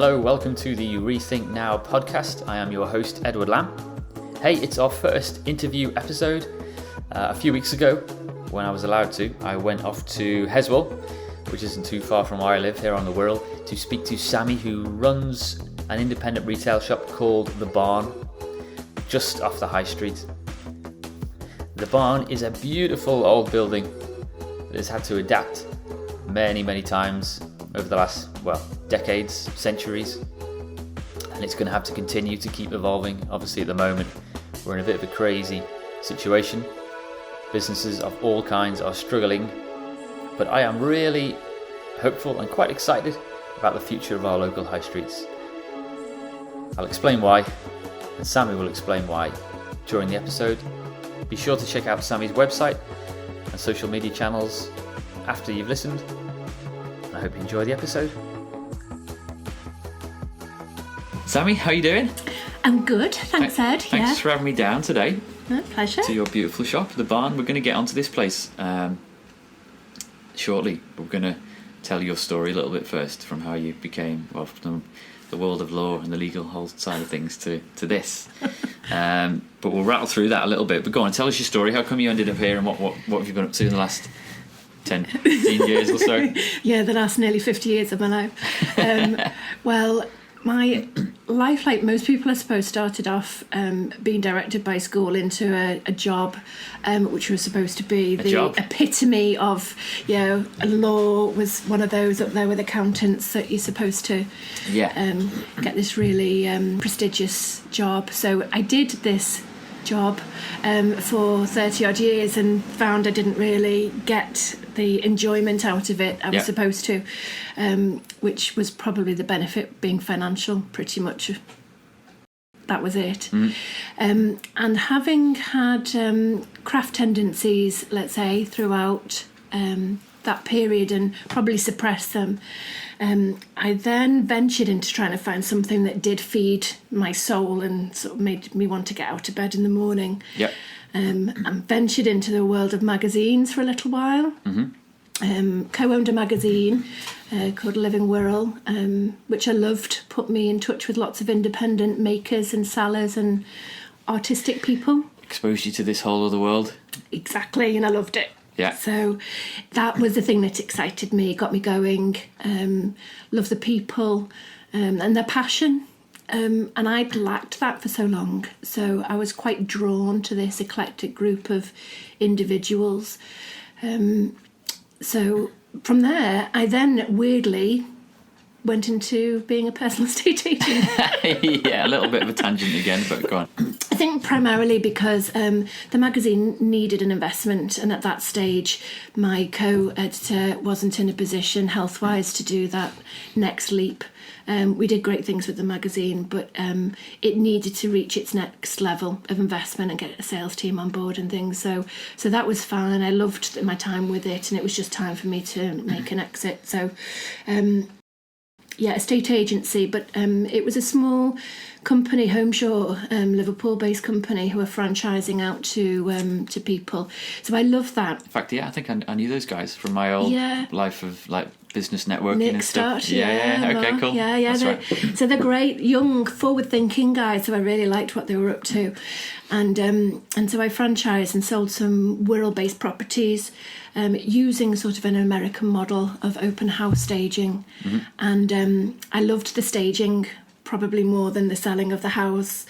Hello, welcome to the Rethink Now Podcast. I am your host, Edward Lamb. Hey, it's our first interview episode. A few weeks ago, when I was allowed to, I went off to Heswall, which isn't too far from where I live here on the Wirral, to speak to Sammy, who runs an independent retail shop called The Barn, just off the high street. The Barn is a beautiful old building that has had to adapt many times over the last, decades, centuries, and it's going to have to continue to keep evolving. Obviously at the moment we're in a bit of a crazy situation. Businesses of all kinds are struggling, but I am really hopeful and quite excited about the future of our local high streets. I'll explain why, and Sammy will explain why during the episode. Be sure to check out Sammy's website and social media channels after you've listened. I hope you enjoy the episode. Sammy, how are you doing? I'm good, thanks Ed. Thanks for having me down today. Pleasure. To your beautiful shop, The Barn. We're going to get onto this place shortly. We're going to tell your story a little bit first, from how you became, from the world of law and the legal whole side of things to this. But we'll rattle through that a little bit. But go on, tell us your story. How come you ended up here, and what have you been up to in the last 10, 15 years or so? Yeah, the last nearly 50 years of my life. Well, my life, like most people, I suppose, started off being directed by school into a job which was supposed to be the epitome of, law. Was one of those up there with accountants that you're supposed to get this really prestigious job. So I did this job for 30 odd years and found I didn't really get the enjoyment out of it I was supposed to, which was probably the benefit being financial. Pretty much that was it. And having had craft tendencies, let's say, throughout that period, and probably suppressed them, I then ventured into trying to find something that did feed my soul and sort of made me want to get out of bed in the morning. And ventured into the world of magazines for a little while. Co-owned a magazine called Living Wirral, which I loved. Put me in touch with lots of independent makers and sellers and artistic people. Exposed you to this whole other world. Exactly, and I loved it. Yeah. So that was the thing that excited me, got me going. Love the people and their passion. And I'd lacked that for so long. So I was quite drawn to this eclectic group of individuals. So from there, I then weirdly went into being a personal estate agent. Yeah, a little bit of a tangent again, but go on. I think primarily because the magazine needed an investment, and at that stage my co-editor wasn't in a position health-wise to do that next leap. We did great things with the magazine, but it needed to reach its next level of investment and get a sales team on board and things. So that was fine. I loved my time with it, and it was just time for me to make an exit. So estate agency, but it was a small company, Homeshore, Liverpool-based company, who are franchising out to people. So I love that. In fact, I think I knew those guys from my old life of business networking Nick and stuff. Stott, Okay, cool. That's right. So they're great, young, forward-thinking guys. So I really liked what they were up to, and so I franchised and sold some Wirral-based properties, using sort of an American model of open house staging, and I loved the staging probably more than the selling of the house.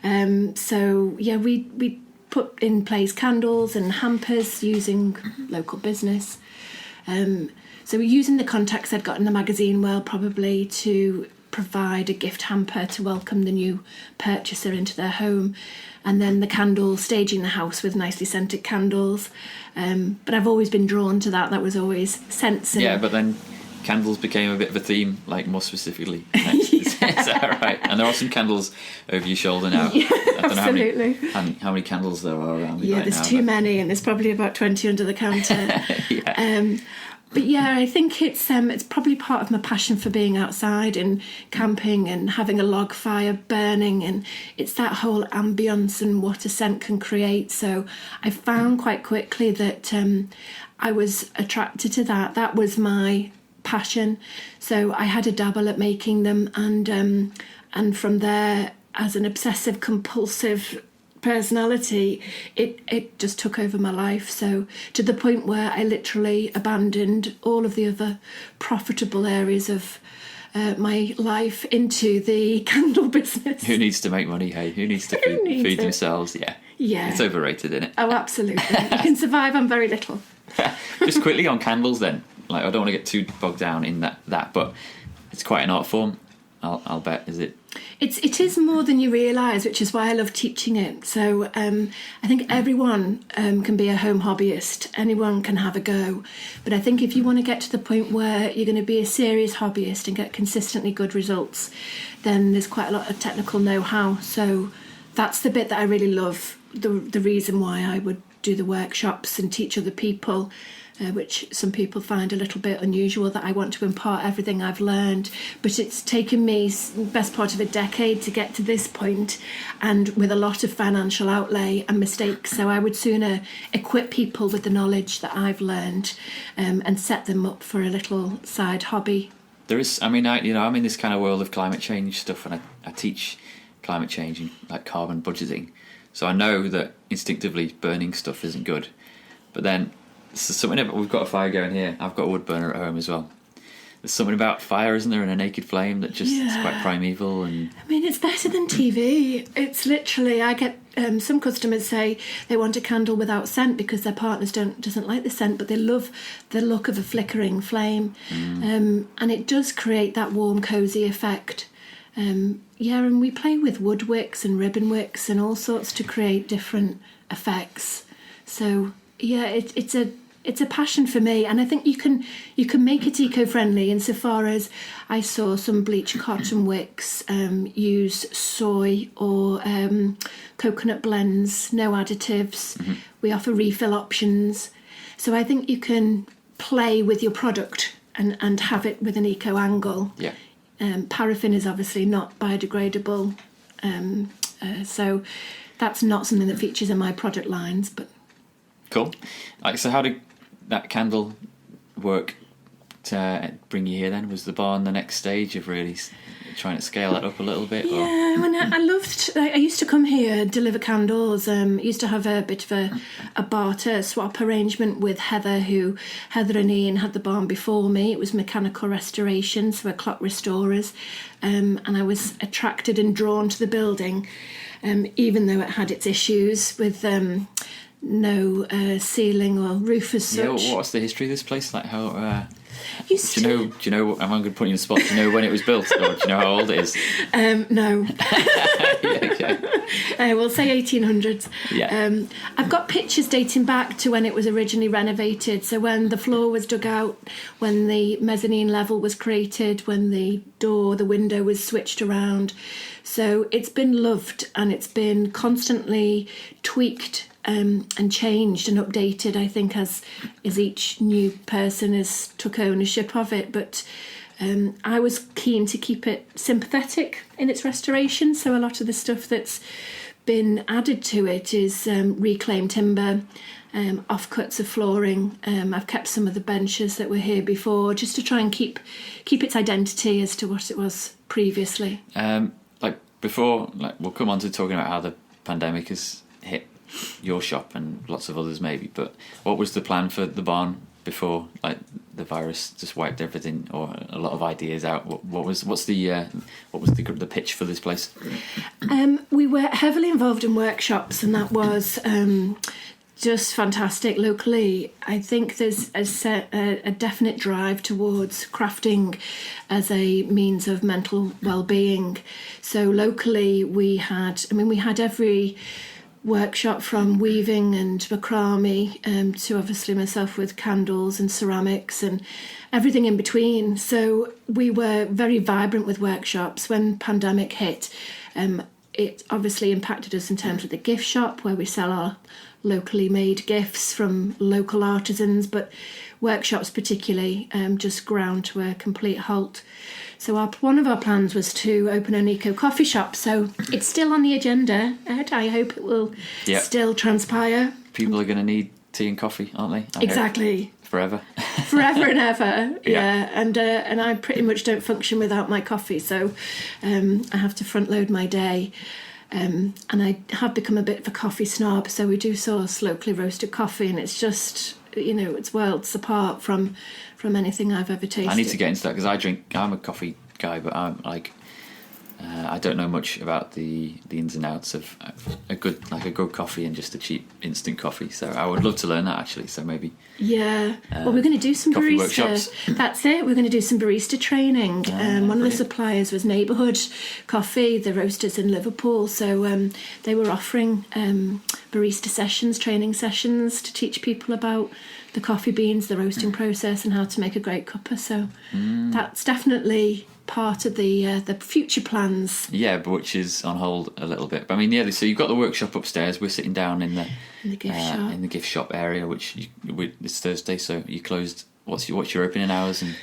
We put in place candles and hampers using local business. So we're using the contacts I'd got in the magazine world probably to provide a gift hamper to welcome the new purchaser into their home, and then the candle, staging the house with nicely scented candles. But I've always been drawn to that. That was always sense. Yeah, but then candles became a bit of a theme, more specifically. Is that right? And there are some candles over your shoulder now. Yeah, I don't absolutely. know how many candles there are around me there's too many, and there's probably about 20 under the counter. But I think it's probably part of my passion for being outside and camping and having a log fire burning, and it's that whole ambience and what a scent can create. So I found quite quickly that I was attracted to that. That was my passion. So I had a dabble at making them, and from there, as an obsessive compulsive personality, it just took over my life. So to the point where I literally abandoned all of the other profitable areas of my life into the candle business. Who needs to make money, hey? Who needs to feed themselves? Yeah. It's overrated, isn't it? Oh, absolutely. You can survive on very little. Just quickly on candles then. Like, I don't want to get too bogged down in that, but it's quite an art form, I'll bet, is it? It is more than you realise, which is why I love teaching it. So I think everyone can be a home hobbyist. Anyone can have a go. But I think if you want to get to the point where you're going to be a serious hobbyist and get consistently good results, then there's quite a lot of technical know-how. So that's the bit that I really love, the reason why I would do the workshops and teach other people, which some people find a little bit unusual, that I want to impart everything I've learned. But it's taken me the best part of a decade to get to this point, and with a lot of financial outlay and mistakes. So I would sooner equip people with the knowledge that I've learned and set them up for a little side hobby. There is, I'm in this kind of world of climate change stuff, and I teach climate change and like carbon budgeting. So I know that instinctively burning stuff isn't good. But then we've got a fire going here. I've got a wood burner at home as well. There's something about fire, isn't there, and a naked flame that just is quite primeval. And I mean, it's better than TV. It's literally, I get some customers say they want a candle without scent because their partners doesn't like the scent, but they love the look of a flickering flame. And it does create that warm, cosy effect. And we play with wood wicks and ribbon wicks and all sorts to create different effects. So it's a passion for me, and I think you can make it eco-friendly insofar as I saw some bleached cotton wicks use soy or coconut blends, no additives. Mm-hmm. We offer refill options, so I think you can play with your product and have it with an eco angle. Yeah. Paraffin is obviously not biodegradable, so that's not something that features in my product lines. But cool. So how did that candle work to bring you here then? Was the barn the next stage of really trying to scale that up a little bit? Yeah, I used to come here, deliver candles. Used to have a bit of a barter swap arrangement with Heather and Ian had the barn before me. It was mechanical restoration, so we're clock restorers. And I was attracted and drawn to the building, even though it had its issues with no ceiling or roof as such. Yeah, what's the history of this place? Like how... Do you know? I'm going to put you on the spot. Do you know when it was built, or do you know how old it is? No. Yeah, okay. We'll say 1800s. Yeah. I've got pictures dating back to when it was originally renovated. So when the floor was dug out, when the mezzanine level was created, when the window was switched around. So it's been loved, and it's been constantly tweaked and changed and updated, I think, as each new person has took ownership of it. But I was keen to keep it sympathetic in its restoration, so a lot of the stuff that's been added to it is reclaimed timber, offcuts of flooring. I've kept some of the benches that were here before, just to try and keep its identity as to what it was previously. We'll come on to talking about how the pandemic has hit your shop and lots of others maybe, but what was the plan for the barn before the virus just wiped everything or a lot of ideas out? What's the pitch for this place? We were heavily involved in workshops, and that was just fantastic. Locally, I think there's a definite drive towards crafting as a means of mental well-being. So locally we had every workshop from weaving and macrame to obviously myself with candles and ceramics and everything in between. So we were very vibrant with workshops. When pandemic hit, it obviously impacted us in terms of the gift shop, where we sell our locally made gifts from local artisans, but workshops particularly just ground to a complete halt. So one of our plans was to open an eco coffee shop. So it's still on the agenda, Ed. I hope it will still transpire. People are going to need tea and coffee, aren't they? Exactly. Forever. Forever and ever. Yeah. And I pretty much don't function without my coffee, so I have to front load my day. And I have become a bit of a coffee snob, so we do source locally roasted coffee, and it's just, it's worlds apart from anything I've ever tasted. I need to get into that because I'm a coffee guy, but I'm like, I don't know much about the ins and outs of a good coffee and just a cheap instant coffee. So I would love to learn that, actually. So maybe. Yeah. Well, we're going to do some coffee barista. Workshops. That's it. We're going to do some barista training. One of the suppliers was Neighbourhood Coffee, the roasters in Liverpool. So they were offering barista sessions, training sessions to teach people about the coffee beans, the roasting process, and how to make a great cuppa. So that's definitely part of the future plans. Yeah, but which is on hold a little bit. But I mean, so you've got the workshop upstairs. We're sitting down in the gift shop. In the gift shop area, which it's Thursday, so you closed. What's your opening hours? And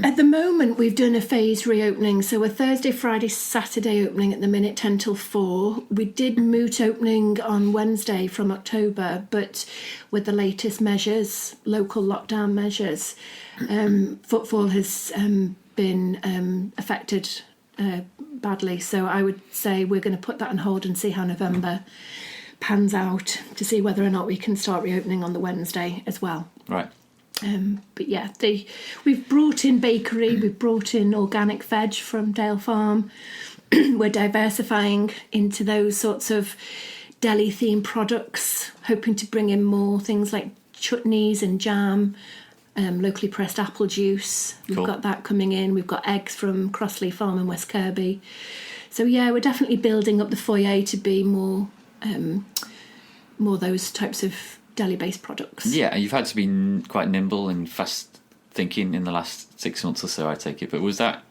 at the moment, we've done a phased reopening. So a Thursday, Friday, Saturday opening at the minute, 10 till 4. We did moot opening on Wednesday from October, but with the latest measures, local lockdown measures, footfall has been affected badly. So I would say we're going to put that on hold and see how November pans out to see whether or not we can start reopening on the Wednesday as well. Right. But yeah, we've brought in bakery, we've brought in organic veg from Dale Farm. We're diversifying into those sorts of deli-themed products, hoping to bring in more things like chutneys and jam, locally pressed apple juice. We've got that coming in. We've got eggs from Crossley Farm in West Kirby. So yeah, we're definitely building up the foyer to be more those types of deli-based products. Yeah, you've had to be quite nimble and fast thinking in the last 6 months or so, I take it. But was that,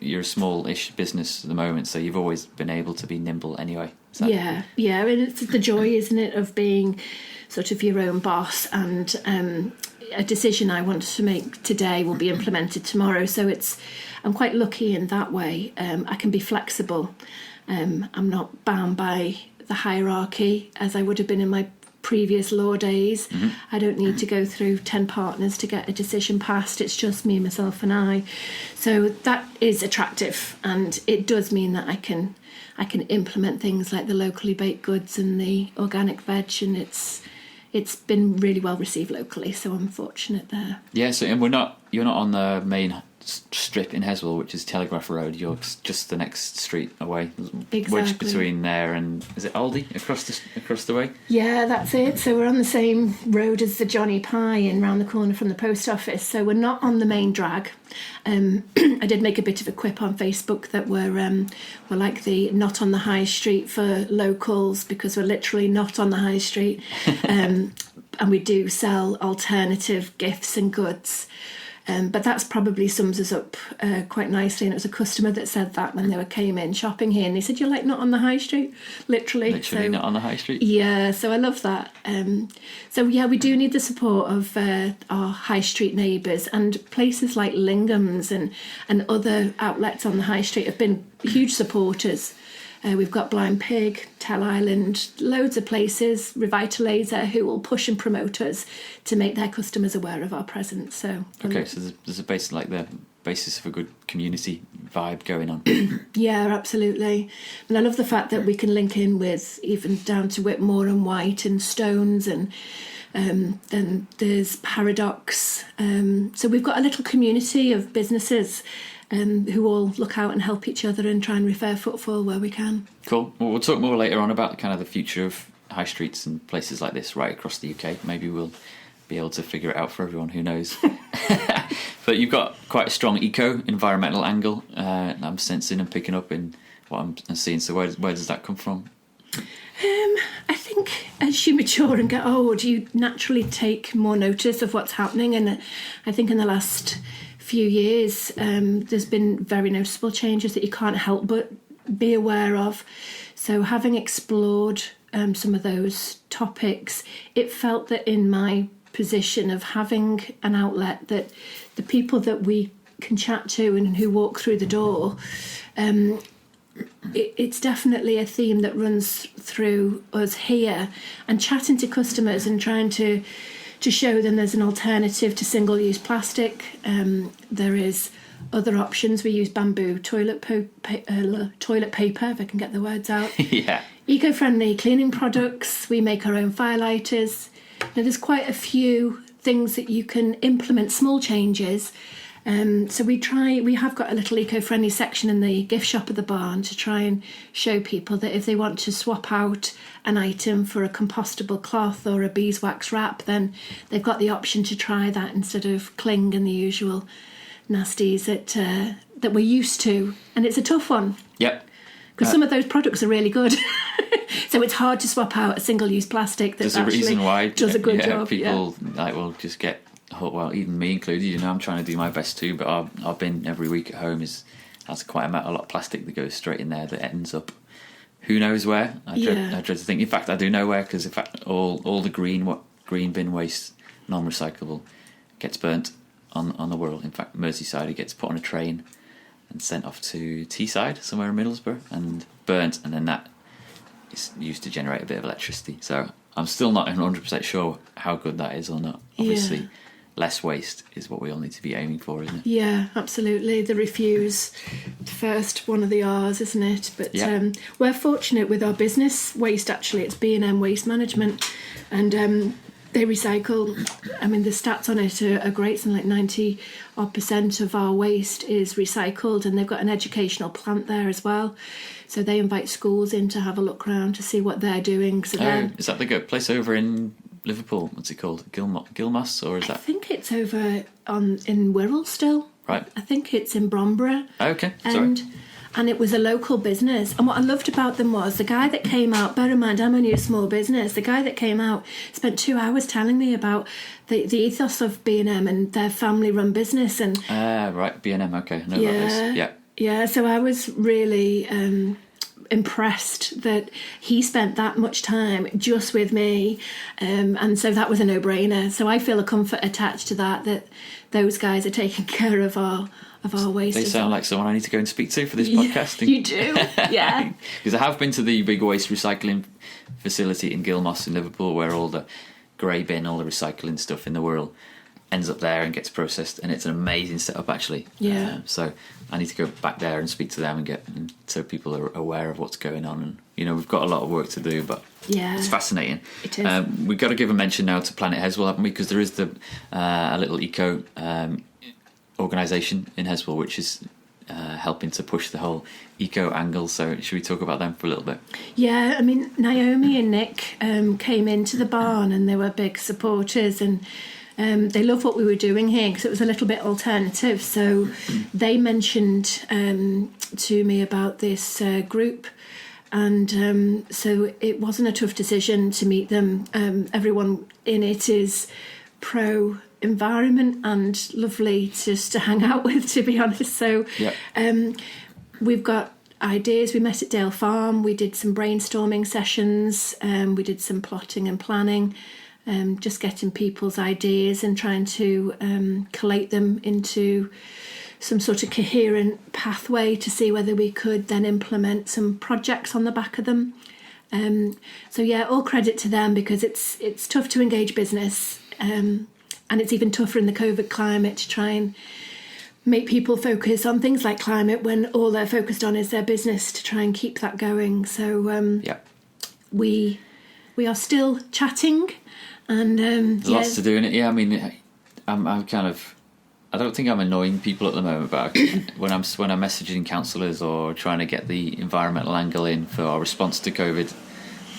you're a small-ish business at the moment, so you've always been able to be nimble anyway? Yeah. I mean, it's the joy, isn't it, of being sort of your own boss, and a decision I want to make today will be implemented tomorrow. So I'm quite lucky in that way. I can be flexible. I'm not bound by the hierarchy as I would have been in my previous law days. I don't need to go through 10 partners to get a decision passed. It's just me, myself and I. So that is attractive, and it does mean that I can implement things like the locally baked goods and the organic veg, and it's been really well received locally, so I'm fortunate there. Yeah, so and you're not on the main strip in Heswall, which is Telegraph Road. You're just the next street away. Exactly. Which between there and, is it Aldi across the way? Yeah, that's it. So we're on the same road as the Johnny Pie and round the corner from the post office. So we're not on the main drag. I did make a bit of a quip on Facebook that we're like the not on the high street for locals, because we're literally not on the high street. And we do sell alternative gifts and goods. But that's probably sums us up quite nicely. And it was a customer that said that when they came in shopping here, and they said, "You're like not on the high street," literally. So, not on the high street. Yeah, so I love that. So yeah, we do need the support of our high street neighbours, and places like Lingham's and other outlets on the high street have been huge supporters. We've got Blind Pig, Tell Island, loads of places, Revitalizer, who will push and promote us to make their customers aware of our presence. So there's a base, like the basis of a good community vibe going on. Yeah, absolutely. And I love the fact that we can link in with even down to Whitmore and White and Stones, and then there's Paradox. So we've got a little community of businesses who all look out and help each other and try and refer footfall where we can. Cool. Well, we'll talk more later on about kind of the future of high streets and places like this right across the UK. Maybe we'll be able to figure it out for everyone, who knows. But you've got quite a strong environmental angle. I'm sensing and picking up in what I'm seeing. So where does that come from? I think as you mature and get old, you naturally take more notice of what's happening. And I think in the last few years, there's been very noticeable changes that you can't help but be aware of. So having explored some of those topics, it felt that in my position of having an outlet, that the people that we can chat to and who walk through the door it's definitely a theme that runs through us here, and chatting to customers and trying to show them there's an alternative to single-use plastic. There is other options. We use bamboo toilet paper, if I can get the words out. Yeah. Eco-friendly cleaning products. We make our own firelighters. Now, there's quite a few things that you can implement, small changes. So we have got a little eco-friendly section in the gift shop at the barn to try and show people that if they want to swap out an item for a compostable cloth or a beeswax wrap, then they've got the option to try that instead of cling and the usual nasties that we're used to. And it's a tough one. Yep. Because some of those products are really good. So it's hard to swap out a single-use plastic that actually a reason why, does a good job. People will just get, well, even me included, I'm trying to do my best too, but our bin every week at home has quite a lot of plastic that goes straight in there that ends up who knows where. I dread to think. In fact, I do know where, because in fact all the green bin waste, non-recyclable, gets burnt on the Wirral. In fact, Merseyside, it gets put on a train and sent off to Teesside, somewhere in Middlesbrough, and burnt, and then that is used to generate a bit of electricity. So I'm still not 100% sure how good that is or not. Obviously, less waste is what we all need to be aiming for, isn't it? Yeah, absolutely. The refuse, first one of the R's, isn't it? But we're fortunate with our business waste, actually. It's B&M Waste Management, and they recycle. I mean, the stats on it are great. Something like 90% of our waste is recycled, and they've got an educational plant there as well. So they invite schools in to have a look around to see what they're doing. So is that the good place over in Liverpool? What's it called? Gilmoss, or is that? I think it's over in Wirral still. Right. I think it's in Bromborough. Okay, sorry. And it was a local business. And what I loved about them was the guy that came out, bear in mind, I'm only a small business, the guy that came out spent 2 hours telling me about the ethos of B&M and their family-run business. And right, B&M, okay. I know about this. Yeah. Yeah, so I was really impressed that he spent that much time just with me. And so that was a no-brainer. So I feel a comfort attached to that those guys are taking care of our waste. They sound like someone I need to go and speak to for this podcast. You do, yeah. Because I have been to the big waste recycling facility in Gilmoss in Liverpool, where all the grey bin, all the recycling stuff in the world ends up there and gets processed, and it's an amazing setup, actually. Yeah. So I need to go back there and speak to them and so people are aware of what's going on. And we've got a lot of work to do, but it's fascinating. It is. We've got to give a mention now to Planet Heswall, haven't we? Because there is a little eco organisation in Heswall which is helping to push the whole eco angle. So should we talk about them for a little bit? Yeah, I mean, Naomi and Nick came into the barn and they were big supporters, and they loved what we were doing here because it was a little bit alternative. So they mentioned to me about this group, and so it wasn't a tough decision to meet them. Everyone in it is pro environment and lovely just to hang out with, to be honest. So we've got ideas. We met at Dale Farm, we did some brainstorming sessions, we did some plotting and planning, just getting people's ideas and trying to collate them into some sort of coherent pathway to see whether we could then implement some projects on the back of them. So all credit to them, because it's tough to engage business, and it's even tougher in the COVID climate to try and make people focus on things like climate when all they're focused on is their business, to try and keep that going. So we are still chatting, and there's lots to do in it. Yeah, I mean, I'm kind of, I don't think I'm annoying people at the moment, but when I'm messaging councillors or trying to get the environmental angle in for our response to COVID,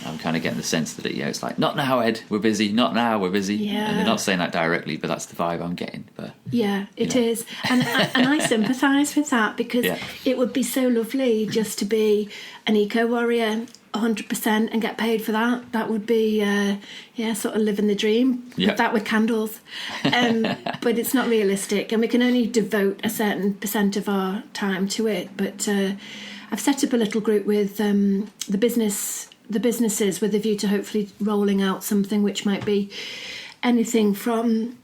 I'm kind of getting the sense that it's like, not now, Ed, we're busy, not now, we're busy. Yeah. And they're not saying that directly, but that's the vibe I'm getting. But it is. And I sympathise with that, because it would be so lovely just to be an eco-warrior 100% and get paid for that. That would be, sort of living the dream. Yep. That with candles. But it's not realistic, and we can only devote a certain percent of our time to it. But I've set up a little group with the businesses with a view to hopefully rolling out something which might be anything from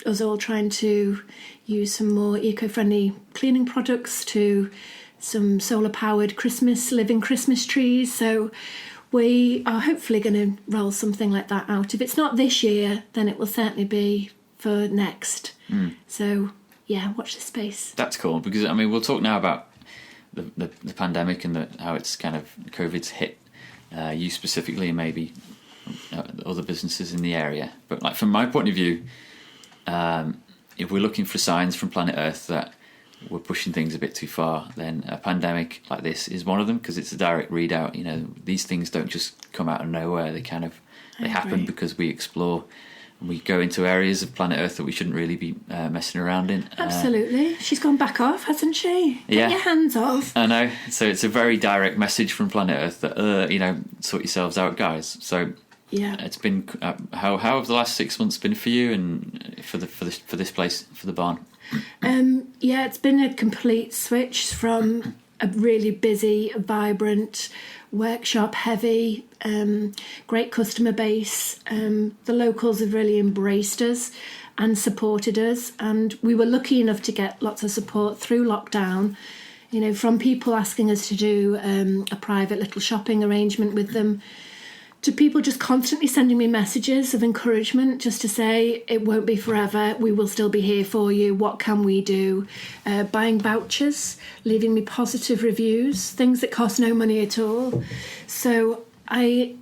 us all trying to use some more eco-friendly cleaning products to some solar-powered living Christmas trees. So we are hopefully going to roll something like that out. If it's not this year, then it will certainly be for next. So, yeah, watch this space. That's cool, because, I mean, we'll talk now about the pandemic and how it's kind of, COVID's hit you specifically and maybe other businesses in the area. But, like, from my point of view, if we're looking for signs from planet Earth that we're pushing things a bit too far, then a pandemic like this is one of them, because it's a direct readout. You know, these things don't just come out of nowhere. They happen because we explore and we go into areas of planet Earth that we shouldn't really be messing around in. Absolutely. She's gone back off, hasn't she? Get your hands off. I know. So it's a very direct message from planet Earth that, you know, sort yourselves out, guys. So yeah, it's been how have the last 6 months been for you and for this place, for the barn? Yeah, it's been a complete switch from a really busy, vibrant, workshop heavy, great customer base. The locals have really embraced us and supported us, and we were lucky enough to get lots of support through lockdown, you know, from people asking us to do a private little shopping arrangement with them, to people just constantly sending me messages of encouragement just to say, it won't be forever, we will still be here for you, what can we do? Buying vouchers, leaving me positive reviews, things that cost no money at all. So I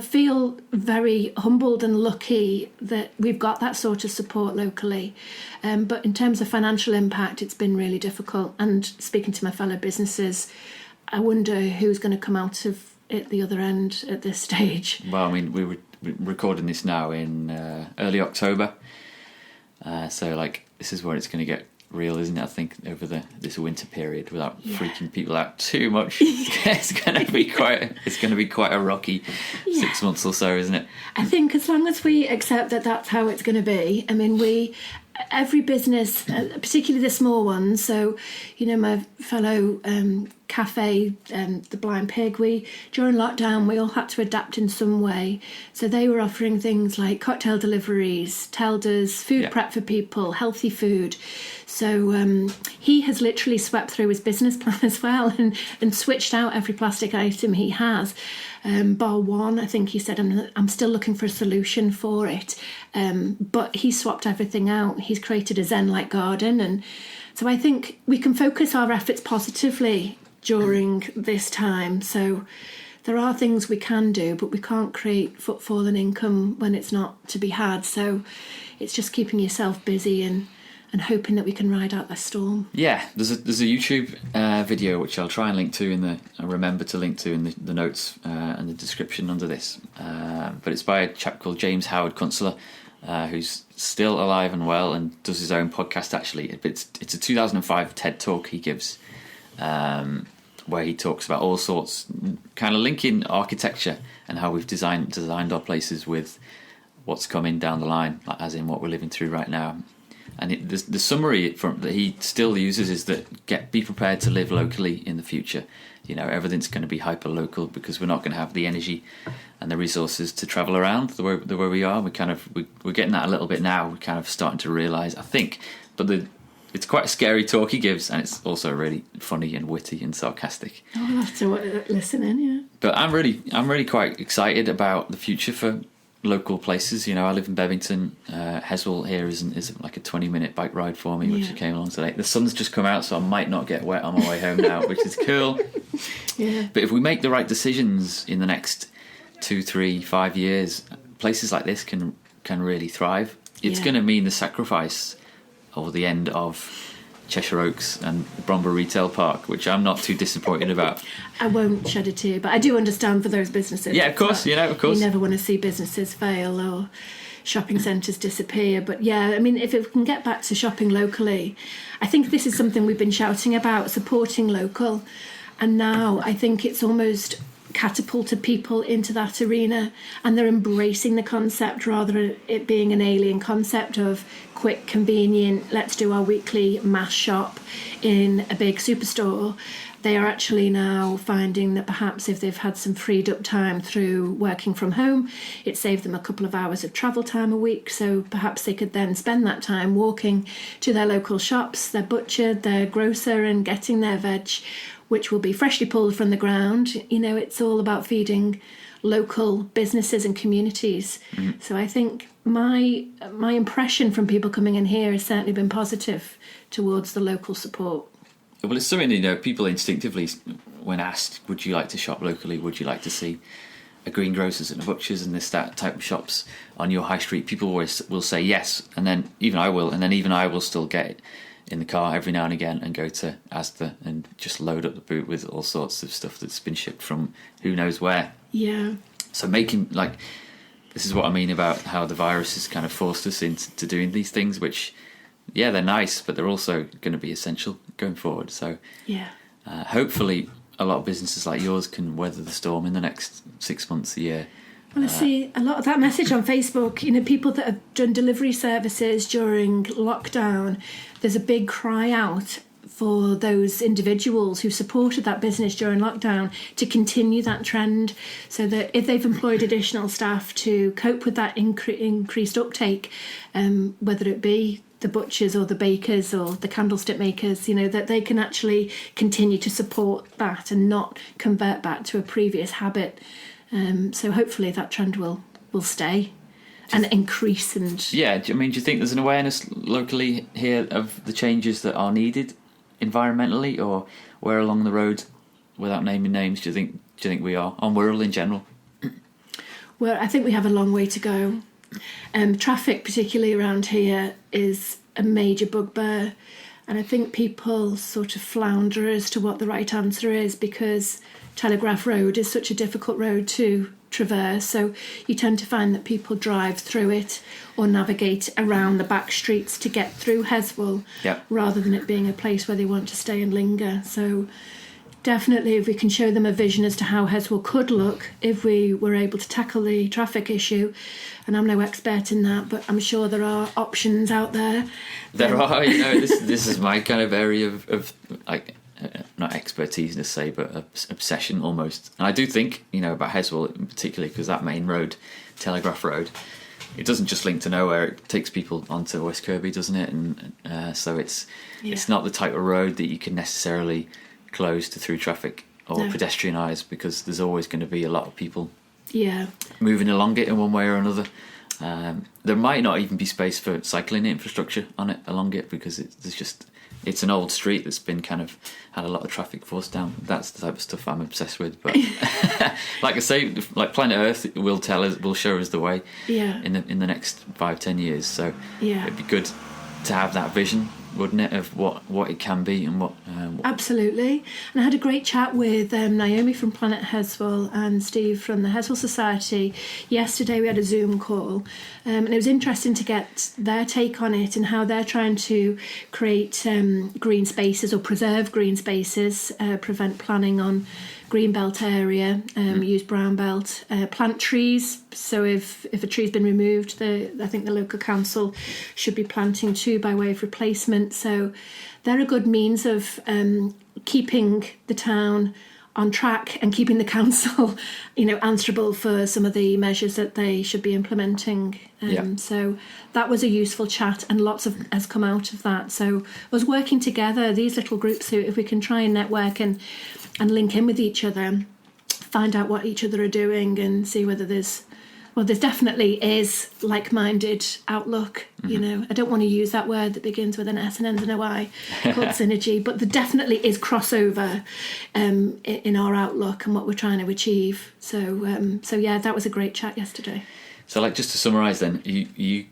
feel very humbled and lucky that we've got that sort of support locally. But in terms of financial impact, it's been really difficult. And speaking to my fellow businesses, I wonder who's going to come out of at the other end at this stage. Well, I mean, we're recording this now in early October, so like this is where it's going to get real, isn't it? I think over this winter period, without freaking people out too much, it's going to be quite a rocky 6 months or so, isn't it? I think as long as we accept that that's how it's going to be. I mean, every business, particularly the small ones, so, you know, my fellow cafe, the Blind Pig, during lockdown we all had to adapt in some way. So they were offering things like cocktail deliveries, Telders, food prep for people, healthy food. So he has literally swept through his business plan as well and switched out every plastic item he has. Bar one, I think he said, I'm still looking for a solution for it. But he swapped everything out. He's created a Zen-like garden. And so I think we can focus our efforts positively during this time. So there are things we can do, but we can't create footfall and income when it's not to be had. So it's just keeping yourself busy and hoping that we can ride out the storm. Yeah, there's a YouTube video which I'll try and link to remember to link to in the notes and the description under this. But it's by a chap called James Howard Kunstler, who's still alive and well and does his own podcast. Actually, it's a 2005 TED talk he gives, where he talks about all sorts, kind of linking architecture and how we've designed our places with what's coming down the line, like as in what we're living through right now. And the summary that he still uses is that be prepared to live locally in the future. You know, everything's going to be hyper local because we're not going to have the energy and the resources to travel around the way we are. We're getting that a little bit now. We're kind of starting to realise, I think, but it's quite a scary talk he gives, and it's also really funny and witty and sarcastic. Oh, I'll have to listen in, yeah. But I'm really quite excited about the future for local places. You know, I live in Bevington. Heswall here is like a 20-minute bike ride for me, which came along today. The sun's just come out, so I might not get wet on my way home now, which is cool. Yeah. But if we make the right decisions in the next 2, 3, 5 years, places like this can really thrive. It's going to mean the sacrifice or the end of Cheshire Oaks and Bromber Retail Park, which I'm not too disappointed about. I won't shed a tear, but I do understand for those businesses. Yeah, of course, of course. You never want to see businesses fail or shopping centres disappear. But yeah, I mean, if it can get back to shopping locally, I think this is something we've been shouting about, supporting local. And now I think it's almost catapulted people into that arena, and they're embracing the concept rather than it being an alien concept of quick, convenient, let's do our weekly mass shop in a big superstore. they are actually now finding that perhaps if they've had some freed up time through working from home, it saved them a couple of hours of travel time a week. So perhaps they could then spend that time walking to their local shops, their butcher, their grocer, and getting their veg, which will be freshly pulled from the ground. It's all about feeding local businesses and communities. So I think my impression from people coming in here has certainly been positive towards the local support. Well, it's something, people instinctively, when asked, would you like to shop locally, would you like to see a greengrocers and a butchers and that type of shops on your high street, people always will say yes, and then even I will still get it in the car every now and again and go to Asda and just load up the boot with all sorts of stuff that's been shipped from who knows where. Yeah. So this is what I mean about how the virus has kind of forced us into doing these things, which, yeah, they're nice, but they're also going to be essential going forward. So yeah, hopefully a lot of businesses like yours can weather the storm in the next 6 months, a year. Well, I see a lot of that message on Facebook. People that have done delivery services during lockdown, there's a big cry out for those individuals who supported that business during lockdown to continue that trend, so that if they've employed additional staff to cope with that increased uptake, whether it be the butchers or the bakers or the candlestick makers, that they can actually continue to support that and not convert back to a previous habit. So hopefully that trend will stay and increase. And yeah, do you think there's an awareness locally here of the changes that are needed environmentally, or where along the road, without naming names, do you think we are on Wirral in general? Well, I think we have a long way to go. Traffic, particularly around here, is a major bugbear, and I think people sort of flounder as to what the right answer is, because Telegraph Road is such a difficult road to traverse, so you tend to find that people drive through it or navigate around the back streets to get through Heswall, rather than it being a place where they want to stay and linger. So definitely, if we can show them a vision as to how Heswall could look if we were able to tackle the traffic issue, and I'm no expert in that, but I'm sure there are options out there. There are, this is my kind of area of not expertise to say, but obsession almost. And I do think, about Heswall in particular, because that main road, Telegraph Road, it doesn't just link to nowhere, it takes people onto West Kirby, doesn't it? And so it's not the type of road that you can necessarily close to through traffic or pedestrianise, because there's always going to be a lot of people moving along it in one way or another. There might not even be space for cycling infrastructure on it along it, because it's an old street that's been kind of had a lot of traffic forced down. That's the type of stuff I'm obsessed with. But like I say, like Planet Earth will show us the way in the next 5-10 years. So it'd be good to have that vision, wouldn't it, of what it can be and what Absolutely. And I had a great chat with Naomi from Planet Heswall and Steve from the Heswall Society yesterday. We had a Zoom call, and it was interesting to get their take on it and how they're trying to create green spaces or preserve green spaces, prevent planning on green belt area, use brown belt, plant trees. So if a tree's been removed, I think the local council should be planting 2 by way of replacement. So they're a good means of keeping the town on track and keeping the council, answerable for some of the measures that they should be implementing. So that was a useful chat, and lots has come out of that. So us working together, these little groups, if we can try and network and link in with each other, find out what each other are doing, and see whether there's definitely is like-minded outlook. I don't want to use that word that begins with an S and ends in a Y called synergy, but there definitely is crossover in our outlook and what we're trying to achieve. So that was a great chat yesterday. So just to summarise then, you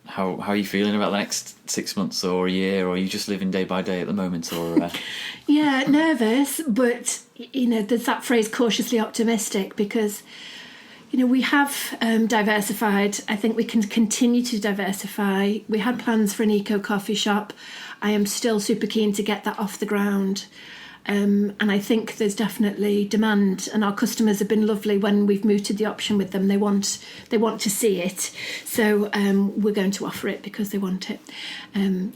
how are you feeling about the next 6 months or a year, or are you just living day by day at the moment? Or Yeah, nervous, but there's that phrase cautiously optimistic, because we have diversified. I think we can continue to diversify. We had plans for an eco coffee shop. I am still super keen to get that off the ground. And I think there's definitely demand, and our customers have been lovely when we've mooted the option with them. They want to see it, so we're going to offer it because they want it.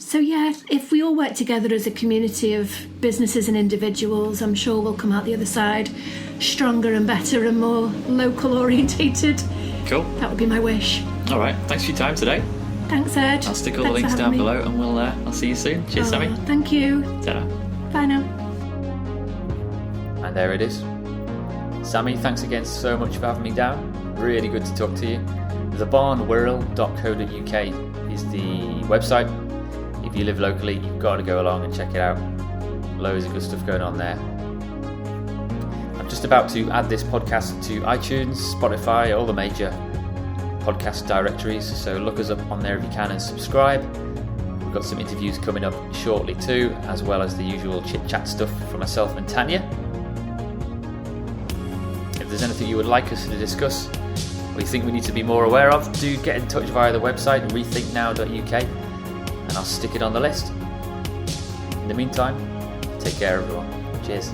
So yeah, if we all work together as a community of businesses and individuals, I'm sure we'll come out the other side stronger and better and more local orientated. Cool. That would be my wish. All right, thanks for your time today. Thanks, Ed. I'll stick all the links down below, and I'll see you soon. Cheers, Sammy. Thank you. Ta-da. Bye now. And there it is. Sammy, thanks again so much for having me down. Really good to talk to you. thebarnworld.co.uk is the website. If you live locally, you've got to go along and check it out. Loads of good stuff going on there. I'm just about to add this podcast to iTunes, Spotify, all the major podcast directories, so look us up on there if you can and subscribe. We've got some interviews coming up shortly too, as well as the usual chit-chat stuff from myself and Tanya. If there's anything you would like us to discuss or you think we need to be more aware of, do get in touch via the website rethinknow.uk and I'll stick it on the list. In the meantime, take care everyone. Cheers.